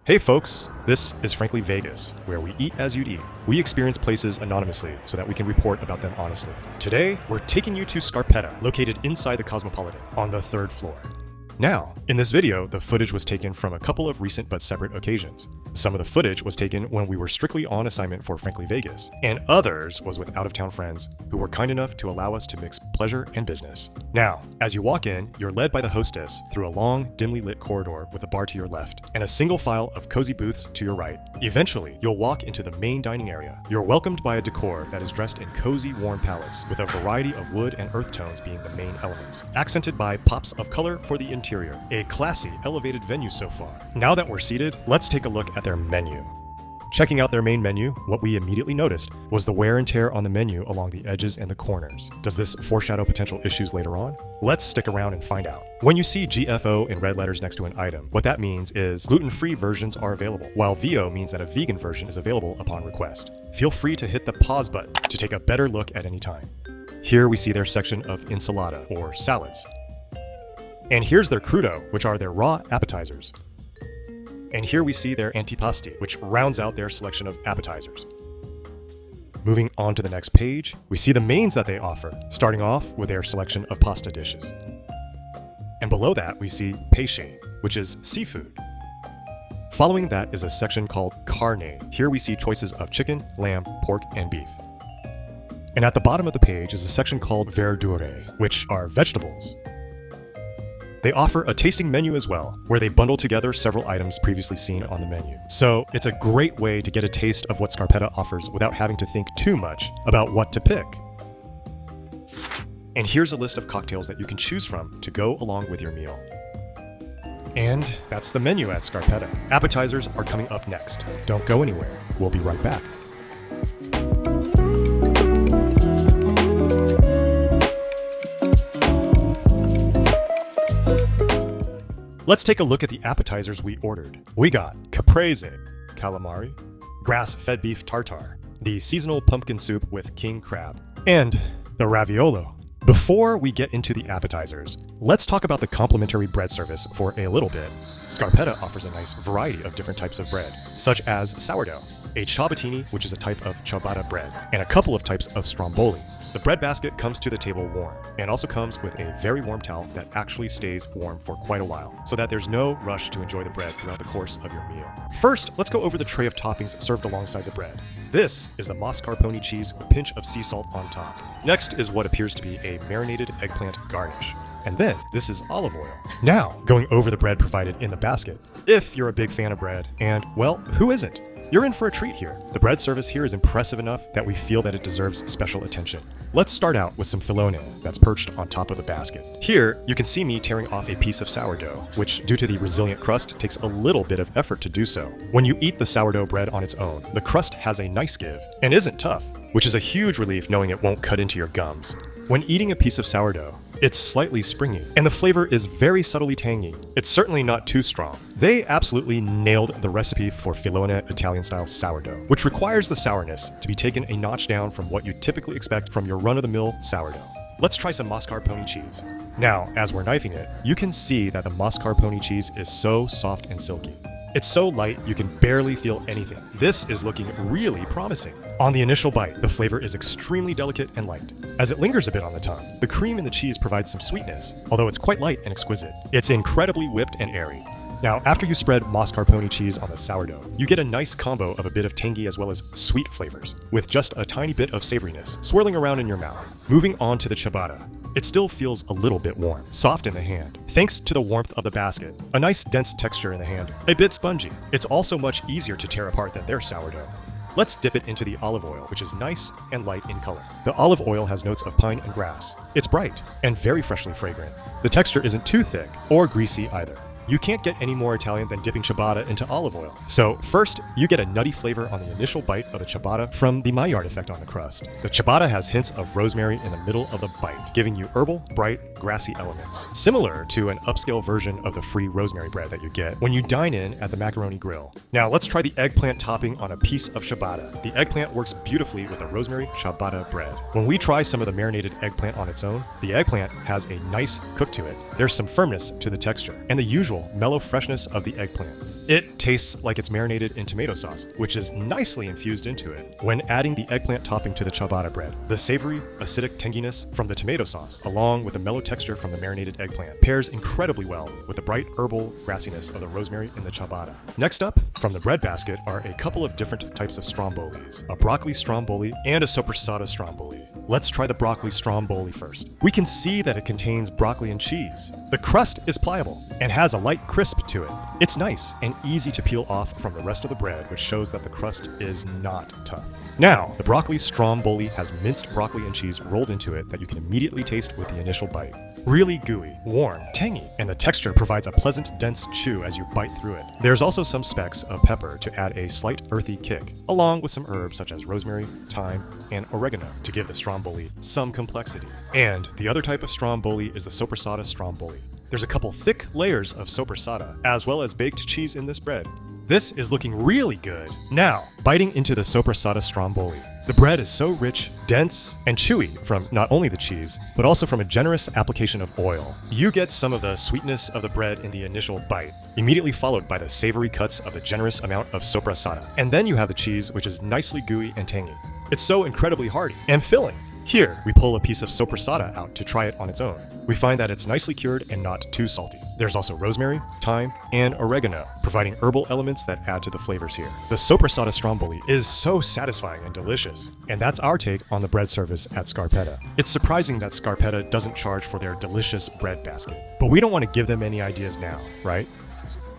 Hey folks, this is Frankly Vegas, where we eat as you'd eat. We experience places anonymously so that we can report about them honestly. Today, we're taking you to Scarpetta, located inside the Cosmopolitan, on the 3rd floor. Now, in this video, the footage was taken from a couple of recent but separate occasions. Some of the footage was taken when we were strictly on assignment for Frankly Vegas, and others was with out-of-town friends who were kind enough to allow us to mix pleasure and business. Now, as you walk in, you're led by the hostess through a long, dimly lit corridor with a bar to your left, and a single file of cozy booths to your right. Eventually, you'll walk into the main dining area. You're welcomed by a decor that is dressed in cozy, warm palettes, with a variety of wood and earth tones being the main elements, accented by pops of color for the interior. A classy, elevated venue so far. Now that we're seated, let's take a look at their menu. Checking out their main menu, what we immediately noticed was the wear and tear on the menu along the edges and the corners. Does this foreshadow potential issues later on? Let's stick around and find out. When you see GFO in red letters next to an item, what that means is gluten-free versions are available, while VO means that a vegan version is available upon request. Feel free to hit the pause button to take a better look at any time. Here we see their section of ensalada, or salads. And here's their crudo, which are their raw appetizers. And here we see their antipasti, which rounds out their selection of appetizers. Moving on to the next page, we see the mains that they offer, starting off with their selection of pasta dishes. And below that, we see pesce, which is seafood. Following that is a section called carne. Here we see choices of chicken, lamb, pork, and beef. And at the bottom of the page is a section called verdure, which are vegetables. They offer a tasting menu as well, where they bundle together several items previously seen on the menu. So it's a great way to get a taste of what Scarpetta offers without having to think too much about what to pick. And here's a list of cocktails that you can choose from to go along with your meal. And that's the menu at Scarpetta. Appetizers are coming up next. Don't go anywhere. We'll be right back. Let's take a look at the appetizers we ordered. We got caprese, calamari, grass-fed beef tartare, the seasonal pumpkin soup with king crab, and the raviolo. Before we get into the appetizers, let's talk about the complimentary bread service for a little bit. Scarpetta offers a nice variety of different types of bread, such as sourdough, a ciabattini, which is a type of ciabatta bread, and a couple of types of stromboli. The bread basket comes to the table warm, and also comes with a very warm towel that actually stays warm for quite a while, so that there's no rush to enjoy the bread throughout the course of your meal. First, let's go over the tray of toppings served alongside the bread. This is the mascarpone cheese with a pinch of sea salt on top. Next is what appears to be a marinated eggplant garnish. And then, this is olive oil. Now, going over the bread provided in the basket. If you're a big fan of bread, and, well, who isn't? You're in for a treat here. The bread service here is impressive enough that we feel that it deserves special attention. Let's start out with some filone that's perched on top of the basket. Here, you can see me tearing off a piece of sourdough, which, due to the resilient crust, takes a little bit of effort to do so. When you eat the sourdough bread on its own, the crust has a nice give and isn't tough, which is a huge relief knowing it won't cut into your gums. When eating a piece of sourdough, it's slightly springy, and the flavor is very subtly tangy. It's certainly not too strong. They absolutely nailed the recipe for filone Italian-style sourdough, which requires the sourness to be taken a notch down from what you typically expect from your run-of-the-mill sourdough. Let's try some mascarpone cheese. Now, as we're knifing it, you can see that the mascarpone cheese is so soft and silky. It's so light, you can barely feel anything. This is looking really promising. On the initial bite, the flavor is extremely delicate and light. As it lingers a bit on the tongue, the cream in the cheese provides some sweetness, although it's quite light and exquisite. It's incredibly whipped and airy. Now, after you spread mascarpone cheese on the sourdough, you get a nice combo of a bit of tangy as well as sweet flavors, with just a tiny bit of savoriness swirling around in your mouth. Moving on to the ciabatta. It still feels a little bit warm, soft in the hand, thanks to the warmth of the basket. A nice dense texture in the hand, a bit spongy. It's also much easier to tear apart than their sourdough. Let's dip it into the olive oil, which is nice and light in color. The olive oil has notes of pine and grass. It's bright and very freshly fragrant. The texture isn't too thick or greasy either. You can't get any more Italian than dipping ciabatta into olive oil. So first, you get a nutty flavor on the initial bite of the ciabatta from the Maillard effect on the crust. The ciabatta has hints of rosemary in the middle of the bite, giving you herbal, bright, grassy elements, similar to an upscale version of the free rosemary bread that you get when you dine in at the Macaroni Grill. Now let's try the eggplant topping on a piece of ciabatta. The eggplant works beautifully with the rosemary ciabatta bread. When we try some of the marinated eggplant on its own, the eggplant has a nice cook to it. There's some firmness to the texture, and the usual mellow freshness of the eggplant. It tastes like it's marinated in tomato sauce, which is nicely infused into it. When adding the eggplant topping to the ciabatta bread, the savory, acidic tanginess from the tomato sauce, along with the mellow texture from the marinated eggplant, pairs incredibly well with the bright herbal grassiness of the rosemary in the ciabatta. Next up, from the bread basket are a couple of different types of strombolis, a broccoli stromboli and a sopressata stromboli. Let's try the broccoli stromboli first. We can see that it contains broccoli and cheese. The crust is pliable and has a light crisp to it. It's nice and easy to peel off from the rest of the bread, which shows that the crust is not tough. Now, the broccoli stromboli has minced broccoli and cheese rolled into it that you can immediately taste with the initial bite. Really gooey, warm, tangy, and the texture provides a pleasant, dense chew as you bite through it. There's also some specks of pepper to add a slight earthy kick, along with some herbs such as rosemary, thyme, and oregano to give the stromboli some complexity. And the other type of stromboli is the sopressata stromboli. There's a couple thick layers of sopressata, as well as baked cheese in this bread. This is looking really good. Now, biting into the sopressata stromboli. The bread is so rich, dense, and chewy from not only the cheese, but also from a generous application of oil. You get some of the sweetness of the bread in the initial bite, immediately followed by the savory cuts of the generous amount of sopressata. And then you have the cheese, which is nicely gooey and tangy. It's so incredibly hearty and filling. Here, we pull a piece of sopressata out to try it on its own. We find that it's nicely cured and not too salty. There's also rosemary, thyme, and oregano, providing herbal elements that add to the flavors here. The sopressata stromboli is so satisfying and delicious. And that's our take on the bread service at Scarpetta. It's surprising that Scarpetta doesn't charge for their delicious bread basket. But we don't want to give them any ideas now, right?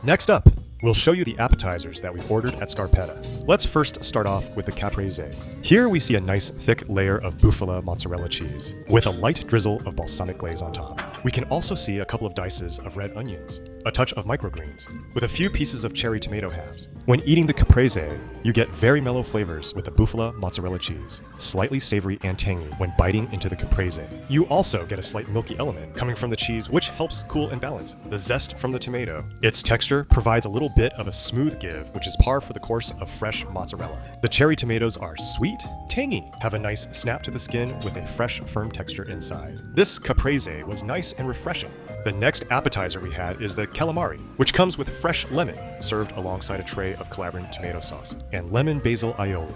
Next up, we'll show you the appetizers that we've ordered at Scarpetta. Let's first start off with the caprese. Here we see a nice thick layer of Bufala mozzarella cheese, with a light drizzle of balsamic glaze on top. We can also see a couple of dices of red onions, a touch of microgreens, with a few pieces of cherry tomato halves. When eating the caprese, you get very mellow flavors with the Bufala mozzarella cheese, slightly savory and tangy when biting into the caprese. You also get a slight milky element coming from the cheese, which helps cool and balance the zest from the tomato. Its texture provides a little bit of a smooth give, which is par for the course of fresh mozzarella. The cherry tomatoes are sweet, tangy, have a nice snap to the skin with a fresh, firm texture inside. This caprese was nice and refreshing. The next appetizer we had is the calamari, which comes with fresh lemon, served alongside a tray of Calabrian tomato sauce, and lemon basil aioli.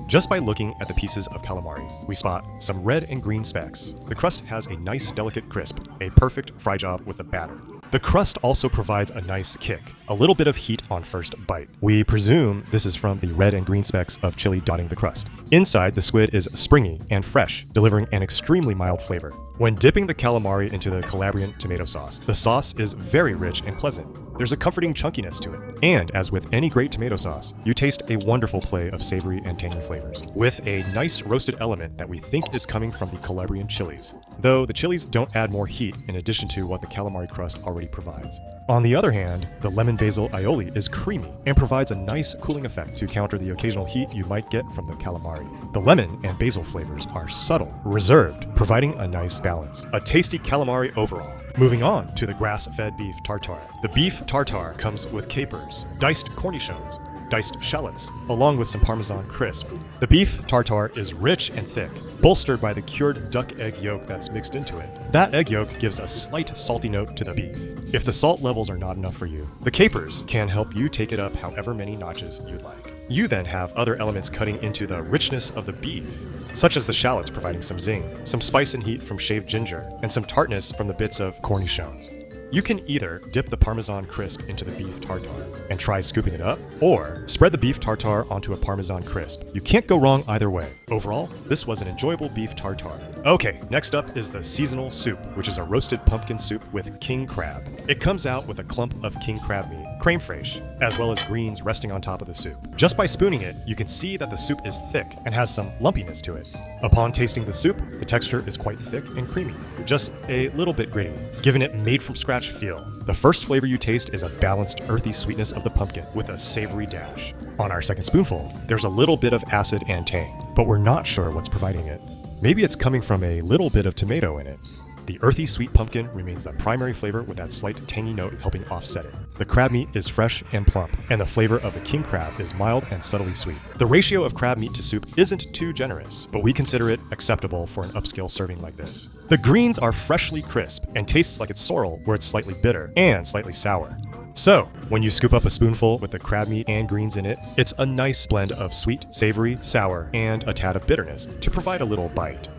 Just by looking at the pieces of calamari, we spot some red and green specks. The crust has a nice delicate crisp, a perfect fry job with the batter. The crust also provides a nice kick, a little bit of heat on first bite. We presume this is from the red and green specks of chili dotting the crust. Inside, the squid is springy and fresh, delivering an extremely mild flavor. When dipping the calamari into the Calabrian tomato sauce, the sauce is very rich and pleasant. There's a comforting chunkiness to it. And as with any great tomato sauce, you taste a wonderful play of savory and tangy flavors, with a nice roasted element that we think is coming from the Calabrian chilies, though the chilies don't add more heat in addition to what the calamari crust already provides. On the other hand, the lemon basil aioli is creamy and provides a nice cooling effect to counter the occasional heat you might get from the calamari. The lemon and basil flavors are subtle, reserved, providing a nice balance. A tasty calamari overall. Moving on to the grass-fed beef tartare. The beef tartare comes with capers, diced cornichons, diced shallots, along with some Parmesan crisp. The beef tartare is rich and thick, bolstered by the cured duck egg yolk that's mixed into it. That egg yolk gives a slight salty note to the beef. If the salt levels are not enough for you, the capers can help you take it up however many notches you'd like. You then have other elements cutting into the richness of the beef, such as the shallots providing some zing, some spice and heat from shaved ginger, and some tartness from the bits of cornichons. You can either dip the Parmesan crisp into the beef tartare and try scooping it up, or spread the beef tartare onto a Parmesan crisp. You can't go wrong either way. Overall, this was an enjoyable beef tartare. Okay, next up is the seasonal soup, which is a roasted pumpkin soup with king crab. It comes out with a clump of king crab meat, creme fraiche, as well as greens resting on top of the soup. Just by spooning it, you can see that the soup is thick and has some lumpiness to it. Upon tasting the soup, the texture is quite thick and creamy, just a little bit gritty, giving it made from scratch feel. The first flavor you taste is a balanced, earthy sweetness of the pumpkin with a savory dash. On our second spoonful, there's a little bit of acid and tang, but we're not sure what's providing it. Maybe it's coming from a little bit of tomato in it. The earthy sweet pumpkin remains the primary flavor with that slight tangy note helping offset it. The crab meat is fresh and plump, and the flavor of the king crab is mild and subtly sweet. The ratio of crab meat to soup isn't too generous, but we consider it acceptable for an upscale serving like this. The greens are freshly crisp and tastes like it's sorrel where it's slightly bitter and slightly sour. So, when you scoop up a spoonful with the crab meat and greens in it, it's a nice blend of sweet, savory, sour, and a tad of bitterness to provide a little bite.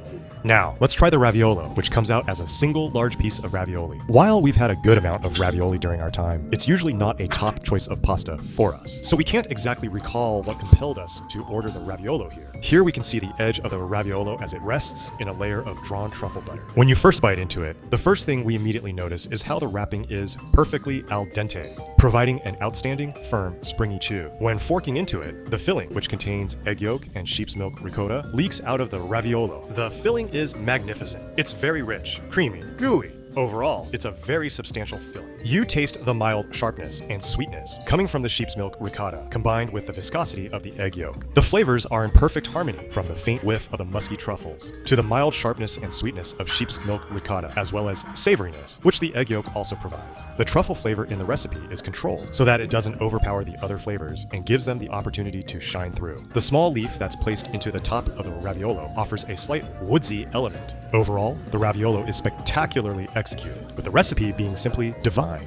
Now, let's try the raviolo, which comes out as a single large piece of ravioli. While we've had a good amount of ravioli during our time, it's usually not a top choice of pasta for us. So we can't exactly recall what compelled us to order the raviolo here. Here we can see the edge of the raviolo as it rests in a layer of drawn truffle butter. When you first bite into it, the first thing we immediately notice is how the wrapping is perfectly al dente, providing an outstanding, firm, springy chew. When forking into it, the filling, which contains egg yolk and sheep's milk ricotta, leaks out of the raviolo. The filling is magnificent. It's very rich, creamy, gooey. Overall, it's a very substantial filling. You taste the mild sharpness and sweetness coming from the sheep's milk ricotta, combined with the viscosity of the egg yolk. The flavors are in perfect harmony, from the faint whiff of the musky truffles to the mild sharpness and sweetness of sheep's milk ricotta, as well as savoriness, which the egg yolk also provides. The truffle flavor in the recipe is controlled so that it doesn't overpower the other flavors and gives them the opportunity to shine through. The small leaf that's placed into the top of the raviolo offers a slight woodsy element. Overall, the raviolo is spectacularly executed, with the recipe being simply divine.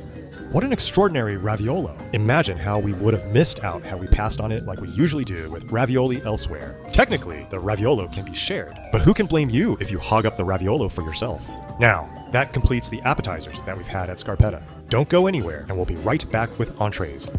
What an extraordinary raviolo. Imagine how we would have missed out had we passed on it like we usually do with ravioli elsewhere. Technically, the raviolo can be shared, but who can blame you if you hog up the raviolo for yourself? Now, that completes the appetizers that we've had at Scarpetta. Don't go anywhere, and we'll be right back with entrees.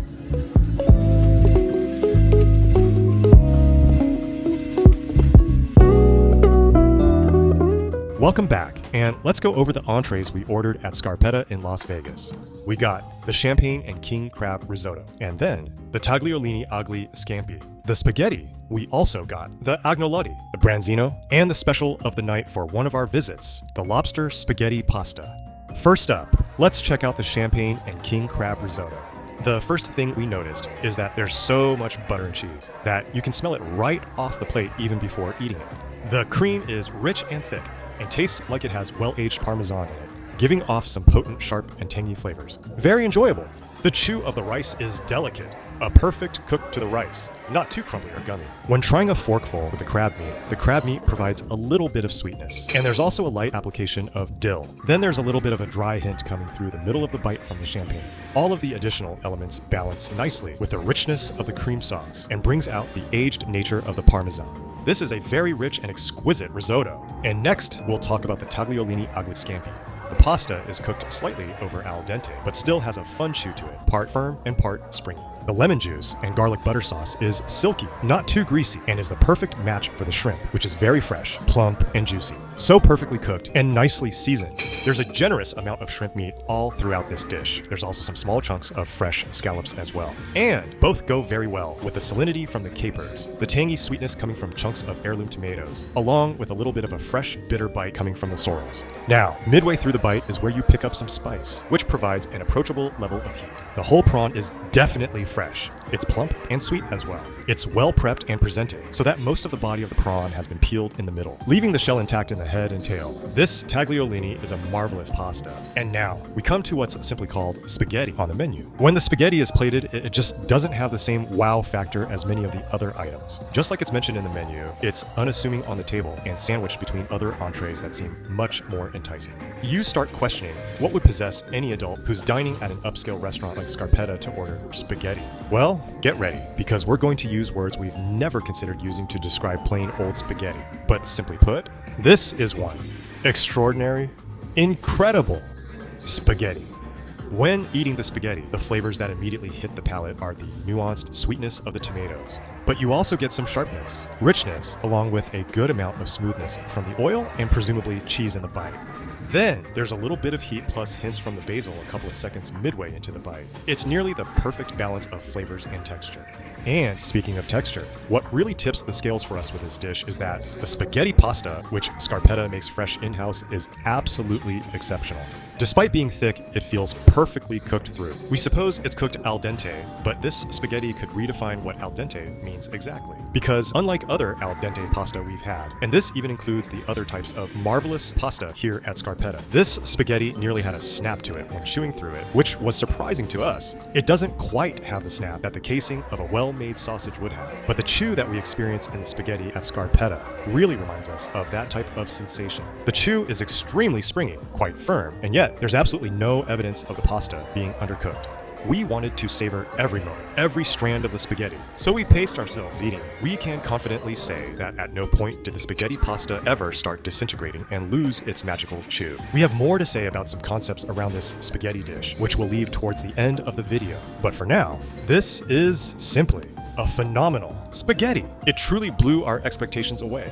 Welcome back, and let's go over the entrees we ordered at Scarpetta in Las Vegas. We got the champagne and king crab risotto, and then the tagliolini agli scampi. The spaghetti, we also got the agnolotti, the branzino, and the special of the night for one of our visits, the lobster spaghetti pasta. First up, let's check out the champagne and king crab risotto. The first thing we noticed is that there's so much butter and cheese that you can smell it right off the plate even before eating it. The cream is rich and thick, and tastes like it has well-aged Parmesan in it, giving off some potent, sharp, and tangy flavors. Very enjoyable. The chew of the rice is delicate, a perfect cook to the rice, not too crumbly or gummy. When trying a forkful with the crab meat provides a little bit of sweetness, and there's also a light application of dill. Then there's a little bit of a dry hint coming through the middle of the bite from the champagne. All of the additional elements balance nicely with the richness of the cream sauce and brings out the aged nature of the Parmesan. This is a very rich and exquisite risotto. And next, we'll talk about the tagliolini agli scampi. The pasta is cooked slightly over al dente, but still has a fun chew to it, part firm and part springy. The lemon juice and garlic butter sauce is silky, not too greasy, and is the perfect match for the shrimp, which is very fresh, plump, and juicy. So perfectly cooked and nicely seasoned. There's a generous amount of shrimp meat all throughout this dish. There's also some small chunks of fresh scallops as well. And both go very well with the salinity from the capers, the tangy sweetness coming from chunks of heirloom tomatoes, along with a little bit of a fresh, bitter bite coming from the sorrels. Now, midway through the bite is where you pick up some spice, which provides an approachable level of heat. The whole prawn is definitely fresh. It's plump and sweet as well. It's well prepped and presented so that most of the body of the prawn has been peeled in the middle, leaving the shell intact in the head and tail. This tagliolini is a marvelous pasta. And now, we come to what's simply called spaghetti on the menu. When the spaghetti is plated, it just doesn't have the same wow factor as many of the other items. Just like it's mentioned in the menu, it's unassuming on the table and sandwiched between other entrees that seem much more enticing. You start questioning what would possess any adult who's dining at an upscale restaurant like Scarpetta to order spaghetti. Well, get ready, because we're going to use words we've never considered using to describe plain old spaghetti. But simply put, this is one extraordinary, incredible spaghetti. When eating the spaghetti, the flavors that immediately hit the palate are the nuanced sweetness of the tomatoes, but you also get some sharpness, richness, along with a good amount of smoothness from the oil and presumably cheese in the bite. Then there's a little bit of heat plus hints from the basil a couple of seconds midway into the bite. It's nearly the perfect balance of flavors and texture. And speaking of texture, what really tips the scales for us with this dish is that the spaghetti pasta, which Scarpetta makes fresh in-house, is absolutely exceptional. Despite being thick, it feels perfectly cooked through. We suppose it's cooked al dente, but this spaghetti could redefine what al dente means exactly. Because unlike other al dente pasta we've had, and this even includes the other types of marvelous pasta here at Scarpetta, this spaghetti nearly had a snap to it when chewing through it, which was surprising to us. It doesn't quite have the snap that the casing of a well-made sausage would have, but the chew that we experience in the spaghetti at Scarpetta really reminds us of that type of sensation. The chew is extremely springy, quite firm, and yet there's absolutely no evidence of the pasta being undercooked. We wanted to savor every moment, every strand of the spaghetti, so we paced ourselves eating it. We can confidently say that at no point did the spaghetti pasta ever start disintegrating and lose its magical chew. We have more to say about some concepts around this spaghetti dish, which we'll leave towards the end of the video. But for now, this is simply a phenomenal spaghetti. It truly blew our expectations away.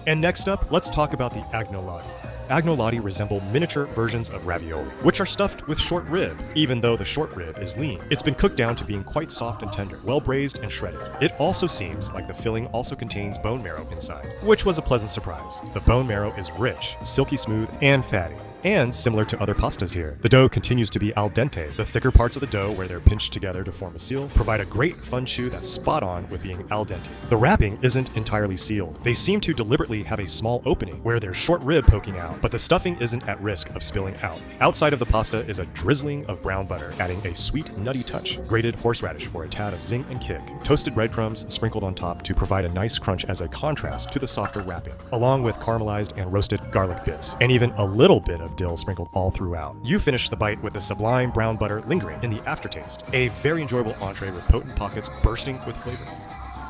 And next up, let's talk about the agnolotti. Agnolotti resemble miniature versions of ravioli, which are stuffed with short rib. Even though the short rib is lean, it's been cooked down to being quite soft and tender, well braised and shredded. It also seems like the filling also contains bone marrow inside, which was a pleasant surprise. The bone marrow is rich, silky smooth, and fatty. And similar to other pastas here, the dough continues to be al dente. The thicker parts of the dough, where they're pinched together to form a seal, provide a great fun chew that's spot on with being al dente. The wrapping isn't entirely sealed. They seem to deliberately have a small opening where there's short rib poking out, but the stuffing isn't at risk of spilling out. Outside of the pasta is a drizzling of brown butter, adding a sweet, nutty touch. Grated horseradish for a tad of zing and kick. Toasted breadcrumbs sprinkled on top to provide a nice crunch as a contrast to the softer wrapping, along with caramelized and roasted garlic bits, and even a little bit of dill sprinkled all throughout. You finish the bite with the sublime brown butter lingering in the aftertaste. A very enjoyable entree with potent pockets bursting with flavor.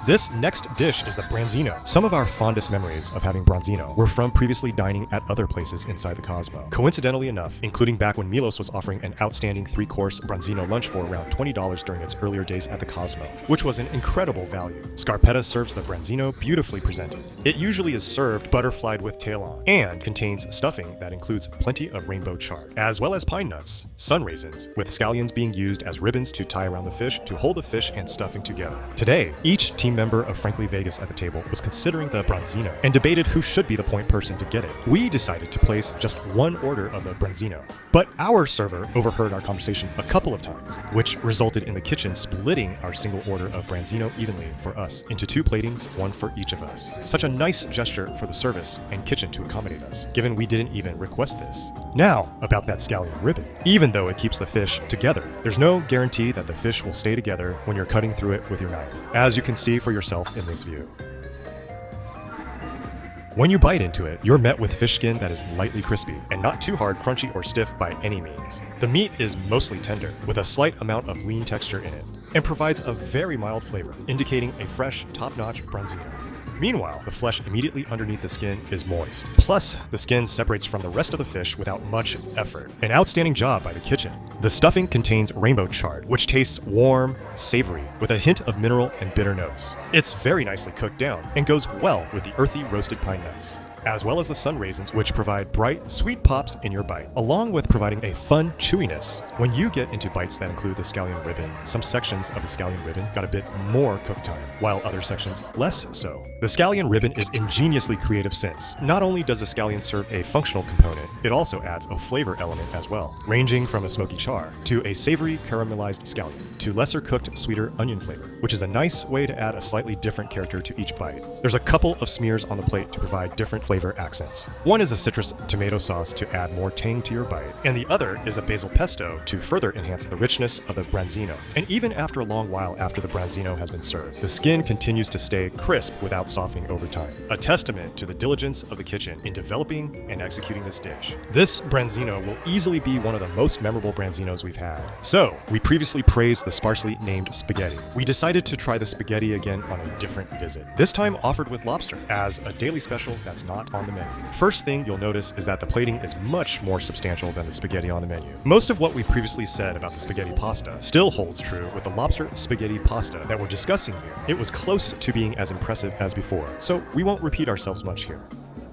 This next dish is the branzino. Some of our fondest memories of having branzino were from previously dining at other places inside the Cosmo. Coincidentally enough, including back when Milos was offering an outstanding 3-course branzino lunch for around $20 during its earlier days at the Cosmo, which was an incredible value. Scarpetta serves the branzino beautifully presented. It usually is served butterflied with tail on, and contains stuffing that includes plenty of rainbow chard, as well as pine nuts, sun raisins, with scallions being used as ribbons to tie around the fish to hold the fish and stuffing together. Today, each team member of Frankly Vegas at the table was considering the branzino and debated who should be the point person to get it. We decided to place just one order of the branzino, but our server overheard our conversation a couple of times, which resulted in the kitchen splitting our single order of branzino evenly for us into 2 platings, one for each of us. Such a nice gesture for the service and kitchen to accommodate us, given we didn't even request this. Now, about that scallion ribbon. Even though it keeps the fish together, there's no guarantee that the fish will stay together when you're cutting through it with your knife, as you can see for yourself in this view. When you bite into it, you're met with fish skin that is lightly crispy and not too hard, crunchy, or stiff by any means. The meat is mostly tender, with a slight amount of lean texture in it, and provides a very mild flavor, indicating a fresh, top-notch branzino. Meanwhile, the flesh immediately underneath the skin is moist. Plus, the skin separates from the rest of the fish without much effort. An outstanding job by the kitchen. The stuffing contains rainbow chard, which tastes warm, savory, with a hint of mineral and bitter notes. It's very nicely cooked down and goes well with the earthy roasted pine nuts, as well as the sun raisins, which provide bright, sweet pops in your bite, along with providing a fun chewiness. When you get into bites that include the scallion ribbon, some sections of the scallion ribbon got a bit more cook time, while other sections less so. The scallion ribbon is ingeniously creative since not only does the scallion serve a functional component, it also adds a flavor element as well, ranging from a smoky char to a savory caramelized scallion to lesser cooked sweeter onion flavor, which is a nice way to add a slightly different character to each bite. There's a couple of smears on the plate to provide different flavor accents. One is a citrus tomato sauce to add more tang to your bite, and the other is a basil pesto to further enhance the richness of the branzino. And even after a long while after the branzino has been served, the skin continues to stay crisp without softening over time. A testament to the diligence of the kitchen in developing and executing this dish. This branzino will easily be one of the most memorable branzinos we've had. So, we previously praised the sparsely named spaghetti. We decided to try the spaghetti again on a different visit, this time offered with lobster as a daily special that's not on the menu. First thing you'll notice is that the plating is much more substantial than the spaghetti on the menu. Most of what we previously said about the spaghetti pasta still holds true with the lobster spaghetti pasta that we're discussing here. It was close to being as impressive as before, so we won't repeat ourselves much here.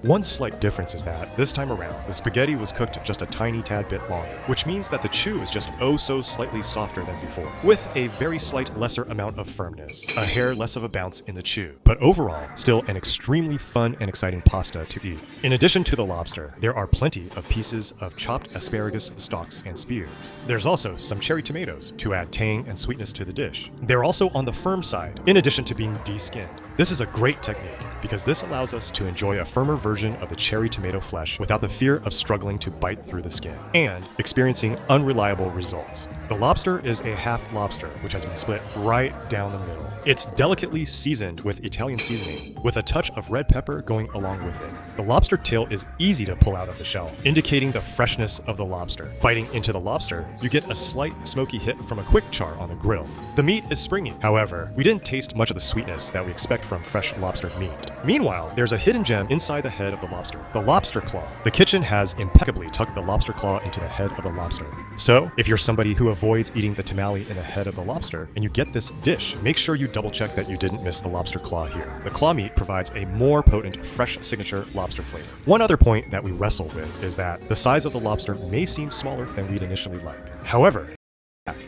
One slight difference is that, this time around, the spaghetti was cooked just a tiny tad bit longer, which means that the chew is just oh so slightly softer than before, with a very slight lesser amount of firmness, a hair less of a bounce in the chew, but overall, still an extremely fun and exciting pasta to eat. In addition to the lobster, there are plenty of pieces of chopped asparagus stalks and spears. There's also some cherry tomatoes to add tang and sweetness to the dish. They're also on the firm side, in addition to being de-skinned. This is a great technique because this allows us to enjoy a firmer version of the cherry tomato flesh without the fear of struggling to bite through the skin and experiencing unreliable results. The lobster is a half lobster, which has been split right down the middle. It's delicately seasoned with Italian seasoning, with a touch of red pepper going along with it. The lobster tail is easy to pull out of the shell, indicating the freshness of the lobster. Biting into the lobster, you get a slight smoky hit from a quick char on the grill. The meat is springy. However, we didn't taste much of the sweetness that we expect from fresh lobster meat. Meanwhile, there's a hidden gem inside the head of the lobster, the lobster claw. The kitchen has impeccably tucked the lobster claw into the head of the lobster. So, if you're somebody who avoids eating the tamale in the head of the lobster, and you get this dish, make sure you double check that you didn't miss the lobster claw here. The claw meat provides a more potent, fresh signature lobster flavor. One other point that we wrestled with is that the size of the lobster may seem smaller than we'd initially like. However,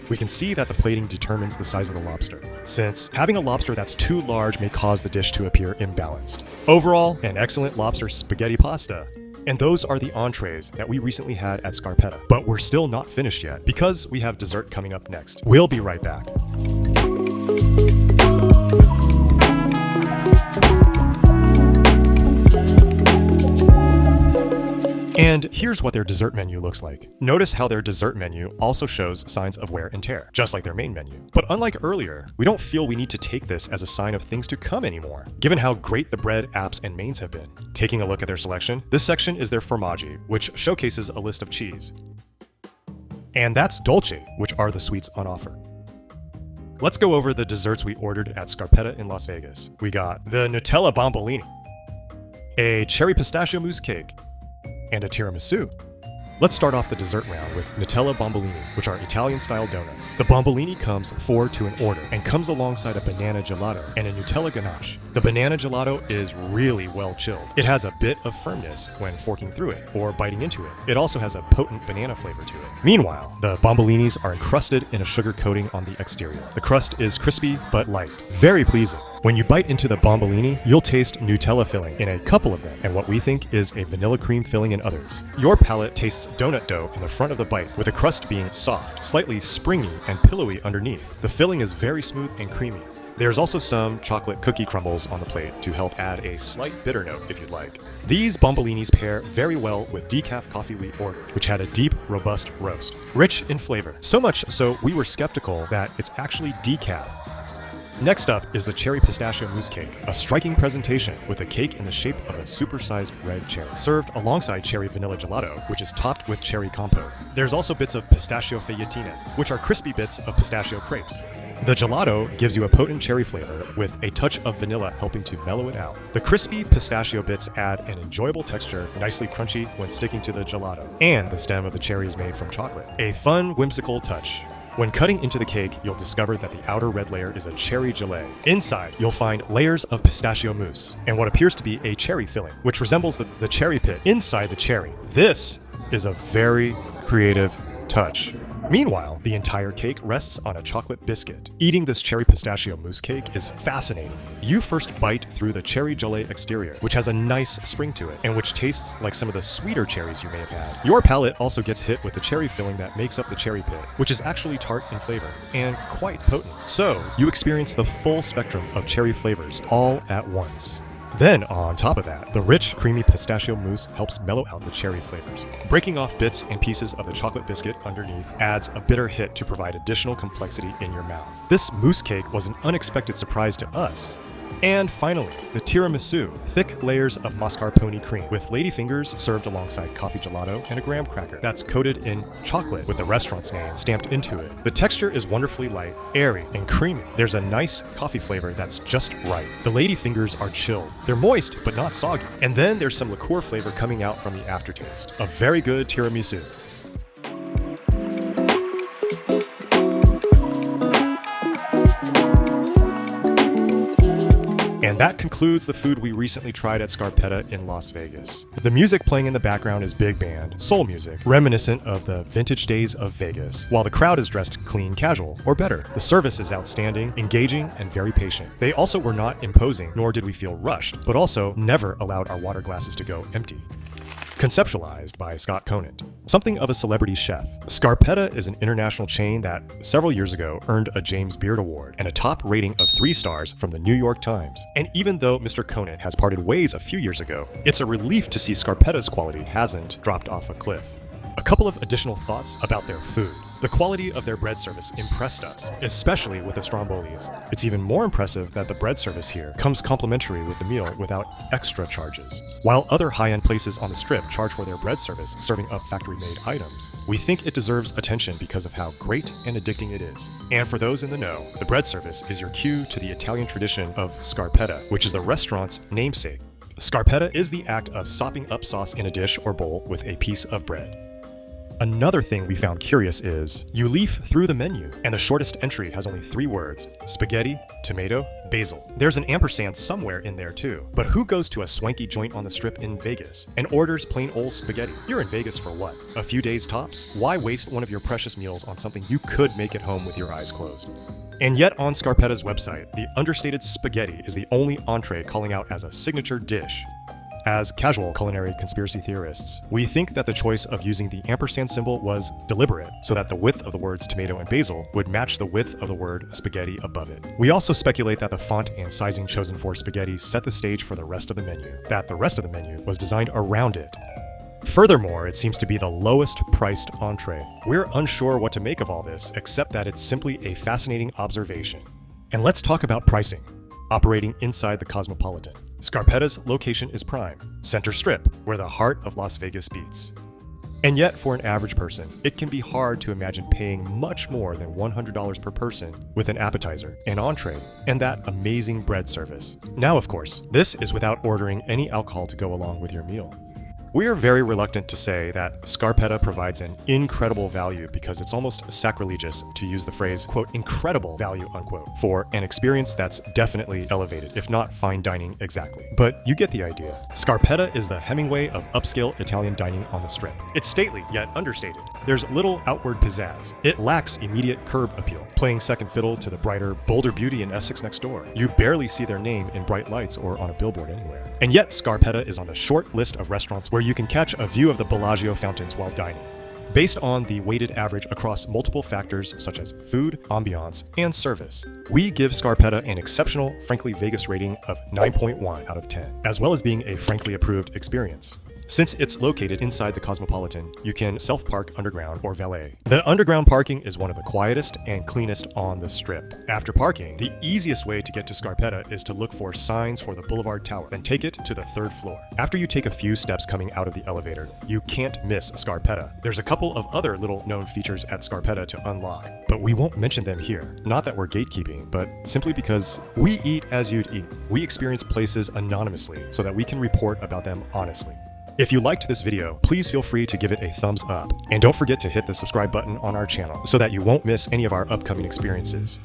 we can see that the plating determines the size of the lobster, since having a lobster that's too large may cause the dish to appear imbalanced. Overall, an excellent lobster spaghetti pasta. And those are the entrees that we recently had at Scarpetta. But we're still not finished yet, because we have dessert coming up next. We'll be right back. And here's what their dessert menu looks like. Notice how their dessert menu also shows signs of wear and tear, just like their main menu. But unlike earlier, we don't feel we need to take this as a sign of things to come anymore, given how great the bread, apps, and mains have been. Taking a look at their selection, this section is their formaggi, which showcases a list of cheese. And that's dolce, which are the sweets on offer. Let's go over the desserts we ordered at Scarpetta in Las Vegas. We got the Nutella Bombolini, a cherry pistachio mousse cake, and a tiramisu. Let's start off the dessert round with Nutella Bombolini, which are Italian-style donuts. The Bombolini comes 4 to an order and comes alongside a banana gelato and a Nutella ganache. The banana gelato is really well chilled. It has a bit of firmness when forking through it or biting into it. It also has a potent banana flavor to it. Meanwhile, the Bombolinis are encrusted in a sugar coating on the exterior. The crust is crispy but light, very pleasing. When you bite into the Bombolini, you'll taste Nutella filling in a couple of them, and what we think is a vanilla cream filling in others. Your palate tastes donut dough in the front of the bite, with the crust being soft, slightly springy, and pillowy underneath. The filling is very smooth and creamy. There's also some chocolate cookie crumbles on the plate to help add a slight bitter note if you'd like. These Bombolinis pair very well with decaf coffee we ordered, which had a deep, robust roast, rich in flavor. So much so we were skeptical that it's actually decaf. Next up is the cherry pistachio mousse cake, a striking presentation with a cake in the shape of a supersized red cherry, served alongside cherry vanilla gelato, which is topped with cherry compote. There's also bits of pistachio feuilletine, which are crispy bits of pistachio crepes. The gelato gives you a potent cherry flavor with a touch of vanilla helping to mellow it out. The crispy pistachio bits add an enjoyable texture, nicely crunchy when sticking to the gelato. And the stem of the cherry is made from chocolate. A fun, whimsical touch. When cutting into the cake, you'll discover that the outer red layer is a cherry gelée. Inside, you'll find layers of pistachio mousse and what appears to be a cherry filling, which resembles the cherry pit inside the cherry. This is a very creative touch. Meanwhile, the entire cake rests on a chocolate biscuit. Eating this cherry pistachio mousse cake is fascinating. You first bite through the cherry gelée exterior, which has a nice spring to it, and which tastes like some of the sweeter cherries you may have had. Your palate also gets hit with the cherry filling that makes up the cherry pit, which is actually tart in flavor, and quite potent. So, you experience the full spectrum of cherry flavors all at once. Then, on top of that, the rich, creamy pistachio mousse helps mellow out the cherry flavors. Breaking off bits and pieces of the chocolate biscuit underneath adds a bitter hit to provide additional complexity in your mouth. This mousse cake was an unexpected surprise to us. And finally, the tiramisu, thick layers of mascarpone cream with ladyfingers served alongside coffee gelato and a graham cracker that's coated in chocolate with the restaurant's name stamped into it. The texture is wonderfully light, airy, and creamy. There's a nice coffee flavor that's just right. The ladyfingers are chilled. They're moist, but not soggy. And then there's some liqueur flavor coming out from the aftertaste. A very good tiramisu. And that concludes the food we recently tried at Scarpetta in Las Vegas. The music playing in the background is big band, soul music, reminiscent of the vintage days of Vegas, while the crowd is dressed clean casual, or better. The service is outstanding, engaging, and very patient. They also were not imposing, nor did we feel rushed, but also never allowed our water glasses to go empty. Conceptualized by Scott Conant. Something of a celebrity chef, Scarpetta is an international chain that several years ago earned a James Beard Award and a top rating of 3 stars from the New York Times. And even though Mr. Conant has parted ways a few years ago, it's a relief to see Scarpetta's quality hasn't dropped off a cliff. A couple of additional thoughts about their food. The quality of their bread service impressed us, especially with the strombolis. It's even more impressive that the bread service here comes complimentary with the meal without extra charges. While other high-end places on the Strip charge for their bread service serving up factory-made items, we think it deserves attention because of how great and addicting it is. And for those in the know, the bread service is your cue to the Italian tradition of Scarpetta, which is the restaurant's namesake. Scarpetta is the act of sopping up sauce in a dish or bowl with a piece of bread. Another thing we found curious is, you leaf through the menu, and the shortest entry has only 3 words: spaghetti, tomato, basil. There's an ampersand somewhere in there too. But who goes to a swanky joint on the Strip in Vegas and orders plain old spaghetti? You're in Vegas for what? A few days tops? Why waste one of your precious meals on something you could make at home with your eyes closed? And yet on Scarpetta's website, the understated spaghetti is the only entree calling out as a signature dish. As casual culinary conspiracy theorists, we think that the choice of using the ampersand symbol was deliberate, so that the width of the words tomato and basil would match the width of the word spaghetti above it. We also speculate that the font and sizing chosen for spaghetti set the stage for the rest of the menu, that the rest of the menu was designed around it. Furthermore, it seems to be the lowest priced entree. We're unsure what to make of all this, except that it's simply a fascinating observation. And let's talk about pricing. Operating inside the Cosmopolitan, Scarpetta's location is prime, center strip, where the heart of Las Vegas beats. And yet, for an average person, it can be hard to imagine paying much more than $100 per person with an appetizer, an entree, and that amazing bread service. Now, of course, this is without ordering any alcohol to go along with your meal. We are very reluctant to say that Scarpetta provides an incredible value because it's almost sacrilegious to use the phrase, quote, incredible value, unquote, for an experience that's definitely elevated, if not fine dining exactly. But you get the idea. Scarpetta is the Hemingway of upscale Italian dining on the Strip. It's stately, yet understated. There's little outward pizzazz. It lacks immediate curb appeal, playing second fiddle to the brighter, bolder beauty in Essex next door. You barely see their name in bright lights or on a billboard anywhere. And yet Scarpetta is on the short list of restaurants where you can catch a view of the Bellagio fountains while dining. Based on the weighted average across multiple factors such as food, ambiance, and service, we give Scarpetta an exceptional Frankly Vegas rating of 9.1 out of 10, as well as being a Frankly approved experience. Since it's located inside the Cosmopolitan, you can self-park underground or valet. The underground parking is one of the quietest and cleanest on the Strip. After parking, the easiest way to get to Scarpetta is to look for signs for the Boulevard Tower, then take it to the 3rd floor. After you take a few steps coming out of the elevator, you can't miss Scarpetta. There's a couple of other little known features at Scarpetta to unlock, but we won't mention them here. Not that we're gatekeeping, but simply because we eat as you'd eat. We experience places anonymously so that we can report about them honestly. If you liked this video, please feel free to give it a thumbs up. And don't forget to hit the subscribe button on our channel so that you won't miss any of our upcoming experiences.